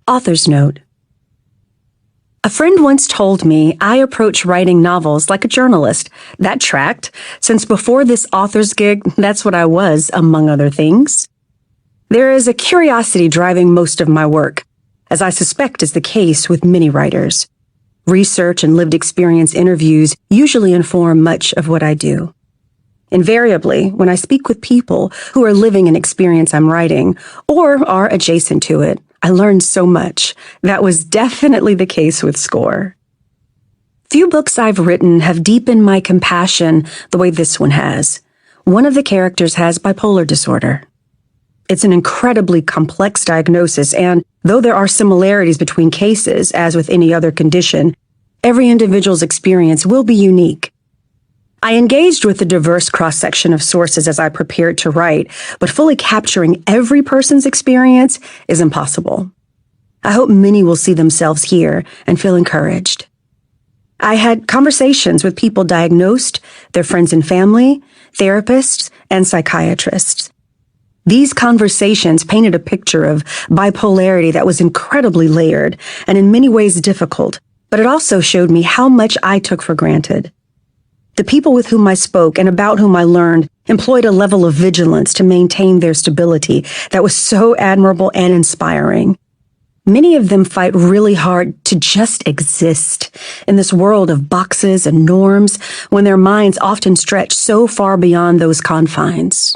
Author's Note. A friend once told me I approach writing novels like a journalist. That tracked, since before this author's gig, that's what I was, among other things. There is a curiosity driving most of my work, as I suspect is the case with many writers. Research and lived experience interviews usually inform much of what I do. Invariably, when I speak with people who are living an experience I'm writing, or are adjacent to it, I learned so much. That was definitely the case with Score. Few books I've written have deepened my compassion the way this one has. One of the characters has bipolar disorder. It's an incredibly complex diagnosis, and though there are similarities between cases, as with any other condition, every individual's experience will be unique. I engaged with a diverse cross-section of sources as I prepared to write, but fully capturing every person's experience is impossible. I hope many will see themselves here and feel encouraged. I had conversations with people diagnosed, their friends and family, therapists, and psychiatrists. These conversations painted a picture of bipolarity that was incredibly layered and in many ways difficult, but it also showed me how much I took for granted. The people with whom I spoke and about whom I learned employed a level of vigilance to maintain their stability that was so admirable and inspiring. Many of them fight really hard to just exist in this world of boxes and norms when their minds often stretch so far beyond those confines.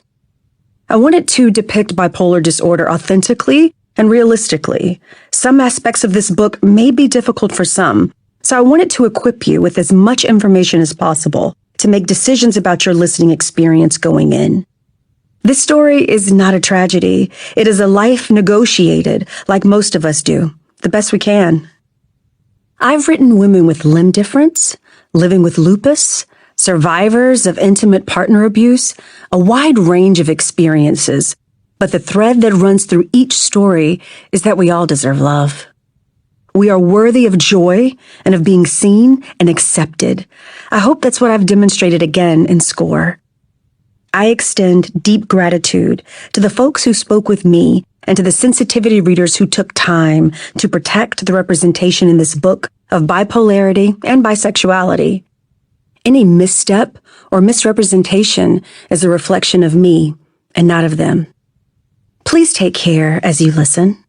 I wanted to depict bipolar disorder authentically and realistically. Some aspects of this book may be difficult for some, so I wanted to equip you with as much information as possible to make decisions about your listening experience going in. This story is not a tragedy. It is a life negotiated, like most of us do, the best we can. I've written women with limb difference, living with lupus, survivors of intimate partner abuse, a wide range of experiences, but the thread that runs through each story is that we all deserve love. We are worthy of joy and of being seen and accepted. I hope that's what I've demonstrated again in Score. I extend deep gratitude to the folks who spoke with me and to the sensitivity readers who took time to protect the representation in this book of bipolarity and bisexuality. Any misstep or misrepresentation is a reflection of me and not of them. Please take care as you listen.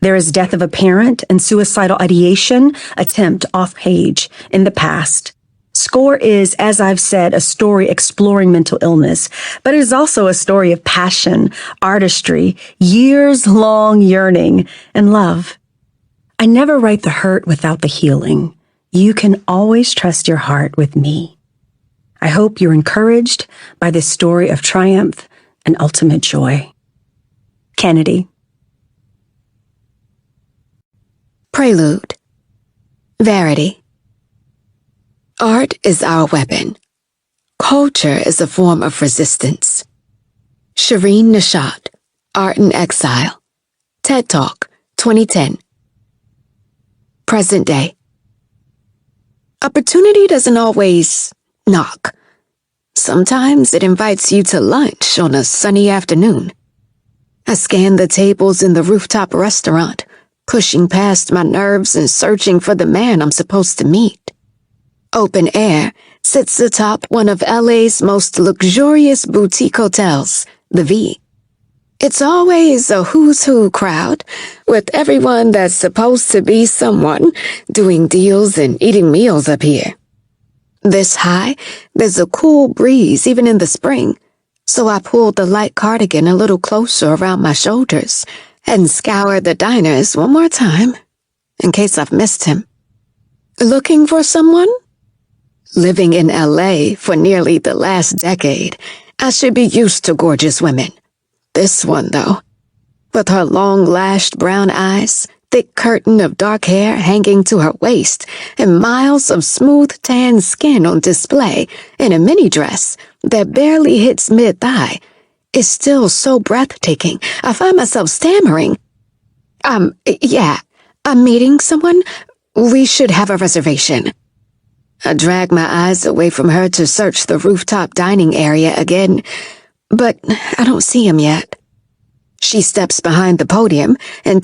There is death of a parent and suicidal ideation attempt off-page in the past. Score is, as I've said, a story exploring mental illness, but it is also a story of passion, artistry, years-long yearning, and love. I never write the hurt without the healing. You can always trust your heart with me. I hope you're encouraged by this story of triumph and ultimate joy. Kennedy. Prelude. Verity. Art is our weapon. Culture is a form of resistance. Shireen Nishat, Art in Exile. TED Talk, 2010. Present day. Opportunity doesn't always knock. Sometimes it invites you to lunch on a sunny afternoon. I scan the tables in the rooftop restaurant, pushing past my nerves and searching for the man I'm supposed to meet. Open Air sits atop one of LA's most luxurious boutique hotels, the V. It's always a who's who crowd, with everyone that's supposed to be someone doing deals and eating meals up here. This high, there's a cool breeze even in the spring, so I pulled the light cardigan a little closer around my shoulders and scoured the diners one more time, in case I've missed him. Looking for someone? Living in LA for nearly the last decade, I should be used to gorgeous women. This one, though, with her long-lashed brown eyes, thick curtain of dark hair hanging to her waist, and miles of smooth tan skin on display in a mini dress that barely hits mid-thigh, is still so breathtaking, I find myself stammering. Yeah, I'm meeting someone. We should have a reservation. I drag my eyes away from her to search the rooftop dining area again, but I don't see him yet. She steps behind the podium and